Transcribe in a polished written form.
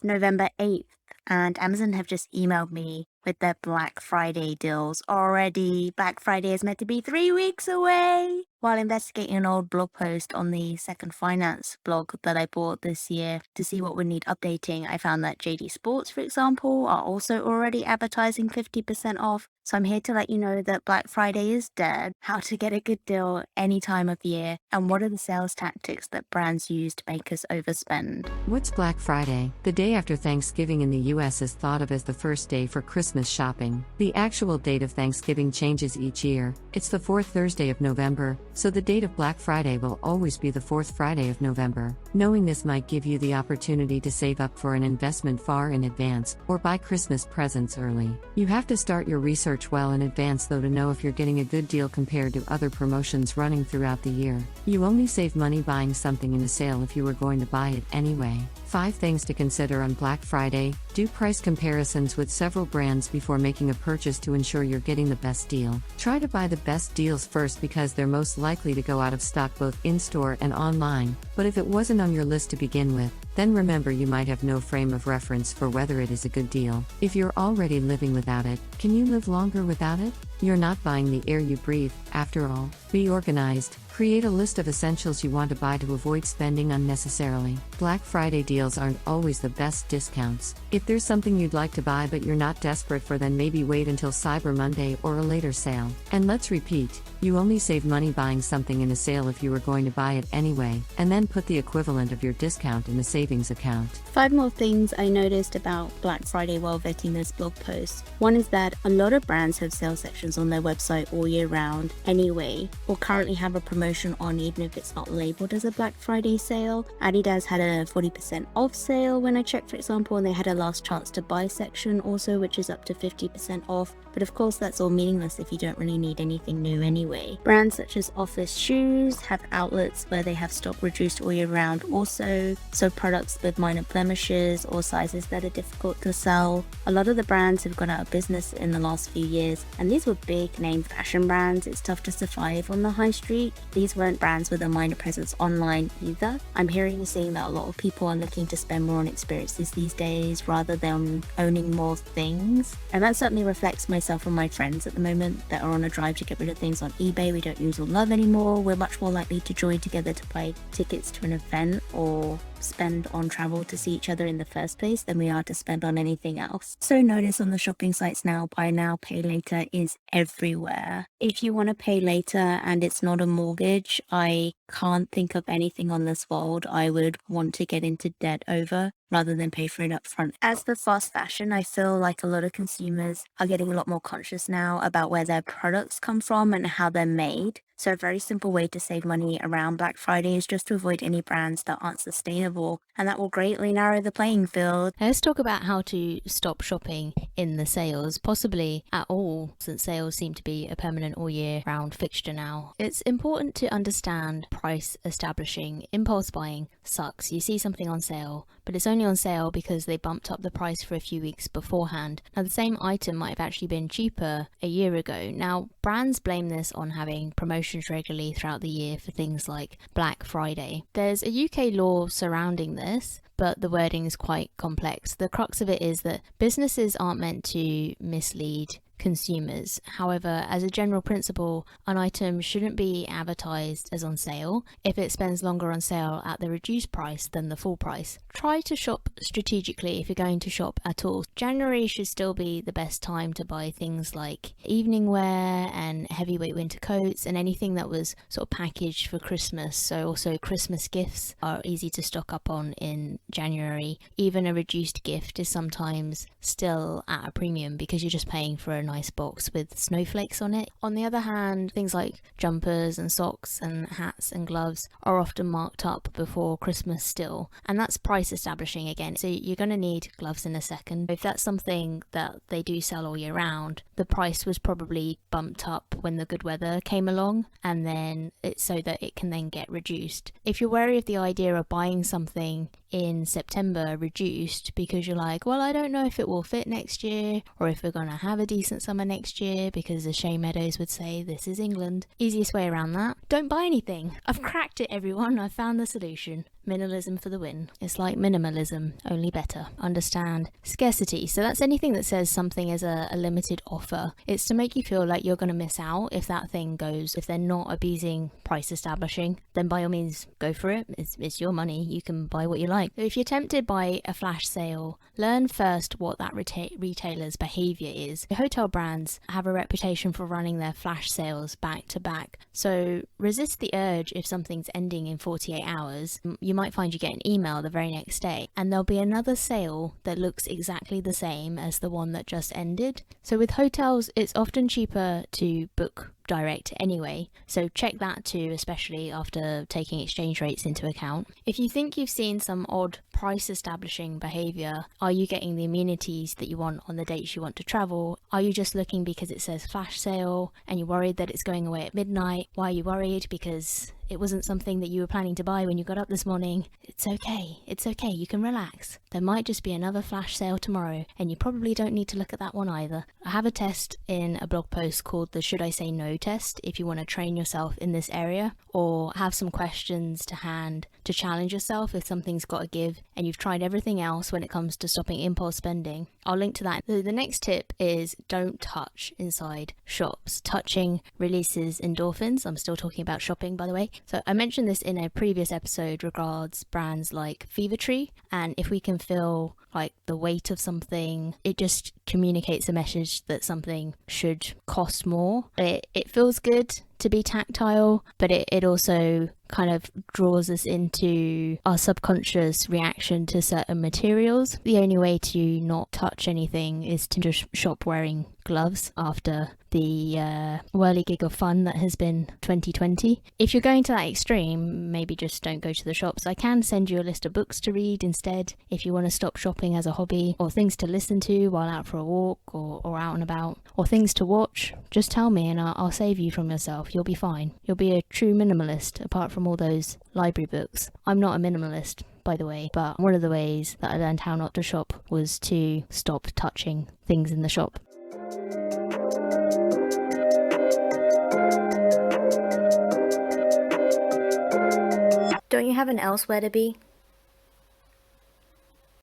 November 8th, and Amazon have just emailed me with their Black Friday deals already. Black Friday is meant to be 3 weeks away. While investigating an old blog post on the Second Finance blog that I bought this year to see what would need updating, I found that JD Sports, for example, are also already advertising 50% off. So I'm here to let you know that Black Friday is dead, how to get a good deal any time of year, and what are the sales tactics that brands use to make us overspend. What's Black Friday? The day after Thanksgiving in the US is thought of as the first day for Christmas shopping. The actual date of Thanksgiving changes each year. It's the fourth Thursday of November, so the date of Black Friday will always be the fourth Friday of November. Knowing this might give you the opportunity to save up for an investment far in advance, or buy Christmas presents early. You have to start your research well in advance though to know if you're getting a good deal compared to other promotions running throughout the year. You only save money buying something in a sale if you were going to buy it anyway. 5 things to consider on Black Friday. Do price comparisons with several brands before making a purchase to ensure you're getting the best deal. Try to buy the best deals first because they're most likely to go out of stock both in-store and online, but if it wasn't on your list to begin with, then remember you might have no frame of reference for whether it is a good deal. If you're already living without it, can you live longer without it? You're not buying the air you breathe, after all. Be organized. Create a list of essentials you want to buy to avoid spending unnecessarily. Black Friday deals aren't always the best discounts. If there's something you'd like to buy but you're not desperate for, then maybe wait until Cyber Monday or a later sale. And let's repeat, you only save money buying something in a sale if you were going to buy it anyway, and then put the equivalent of your discount in a savings account. 5 more things I noticed about Black Friday while vetting this blog post. One is that a lot of brands have sales sections on their website all year round anyway, or currently have a promotion on even if it's not labeled as a Black Friday sale. Adidas had a 40% off sale when I checked, for example, and they had a last chance to buy section also, which is up to 50% off. But of course that's all meaningless if you don't really need anything new anyway. Brands such as Office Shoes have outlets where they have stock reduced all year round also, so products with minor blemishes or sizes that are difficult to sell. A lot of the brands have gone out of business in the last few years, and these were big name fashion brands. It's tough to survive on the high street. These weren't brands with a minor presence online either. I'm hearing and seeing that a lot of people are looking to spend more on experiences these days rather than owning more things, and that certainly reflects myself and my friends at the moment that are on a drive to get rid of things on eBay we don't use or love anymore. We're much more likely to join together to buy tickets to an event or spend on travel to see each other in the first place than we are to spend on anything else. So notice on the shopping sites now, buy now, pay later is everywhere. If you want to pay later and it's not a mortgage, I can't think of anything on this world I would want to get into debt over rather than pay for it up front. As for fast fashion, I feel like a lot of consumers are getting a lot more conscious now about where their products come from and how they're made. So a very simple way to save money around Black Friday is just to avoid any brands that aren't sustainable, and that will greatly narrow the playing field. Let's talk about how to stop shopping in the sales, possibly at all, since sales seem to be a permanent all year round fixture now. It's important to understand price establishing. Impulse buying sucks. You see something on sale, but it's only on sale because they bumped up the price for a few weeks beforehand. Now the same item might have actually been cheaper a year ago. Now brands blame this on having promotions regularly throughout the year for things like Black Friday. There's a UK law surrounding this, but the wording is quite complex. The crux of it is that businesses aren't meant to mislead consumers. However, as a general principle, an item shouldn't be advertised as on sale if it spends longer on sale at the reduced price than the full price. Try to shop strategically if you're going to shop at all. January should still be the best time to buy things like evening wear and heavyweight winter coats and anything that was sort of packaged for Christmas. So also Christmas gifts are easy to stock up on in January. Even a reduced gift is sometimes still at a premium because you're just paying for a nice box with snowflakes on it. On the other hand, things like jumpers and socks and hats and gloves are often marked up before Christmas still, and that's price establishing again. So you're going to need gloves in a second. If that's something that they do sell all year round, the price was probably bumped up when the good weather came along, and then it's so that it can then get reduced. If you're wary of the idea of buying something in September reduced because you're like, well, I don't know if it will fit next year or if we're going to have a decent summer next year, because as Shea Meadows would say, this is England. Easiest way around that, don't buy anything. I've cracked it, everyone. I've found the solution. Minimalism for the win. It's like minimalism, only better. Understand scarcity. So that's anything that says something is a limited offer. It's to make you feel like you're going to miss out if that thing goes. If they're not abusing price establishing, then by all means go for it. It's your money. You can buy what you like. So if you're tempted by a flash sale, learn first what that retailer's behavior is. The hotel brands have a reputation for running their flash sales back to back. So resist the urge if something's ending in 48 hours. You might find you get an email the very next day and there'll be another sale that looks exactly the same as the one that just ended. So with hotels, it's often cheaper to book direct anyway, so check that too, especially after taking exchange rates into account. If you think you've seen some odd price establishing behavior, are you getting the amenities that you want on the dates you want to travel? Are you just looking because it says flash sale and you're worried that it's going away at midnight? Why are you worried? Because it wasn't something that you were planning to buy when you got up this morning. It's okay, you can relax. There might just be another flash sale tomorrow and you probably don't need to look at that one either. I have a test in a blog post called the Should I Say No test if you want to train yourself in this area, or have some questions to hand to challenge yourself if something's got to give and you've tried everything else when it comes to stopping impulse spending. I'll link to that. The next tip is don't touch inside shops. Touching releases endorphins. I'm still talking about shopping, by the way. So I mentioned this in a previous episode regards brands like Fever Tree, and if we can feel like the weight of something, it just communicates a message that something should cost more. It feels good to be tactile, but it also kind of draws us into our subconscious reaction to certain materials. The only way to not touch anything is to just shop wearing gloves after the whirligig of fun that has been 2020. If you're going to that extreme, maybe just don't go to the shops. I can send you a list of books to read instead if you want to stop shopping as a hobby, or things to listen to while out for a walk or out and about, or things to watch. Just tell me and I'll save you from yourself. You'll be fine. You'll be a true minimalist apart from all those library books. I'm not a minimalist, by the way, but one of the ways that I learned how not to shop was to stop touching things in the shop. Don't you have an elsewhere to be?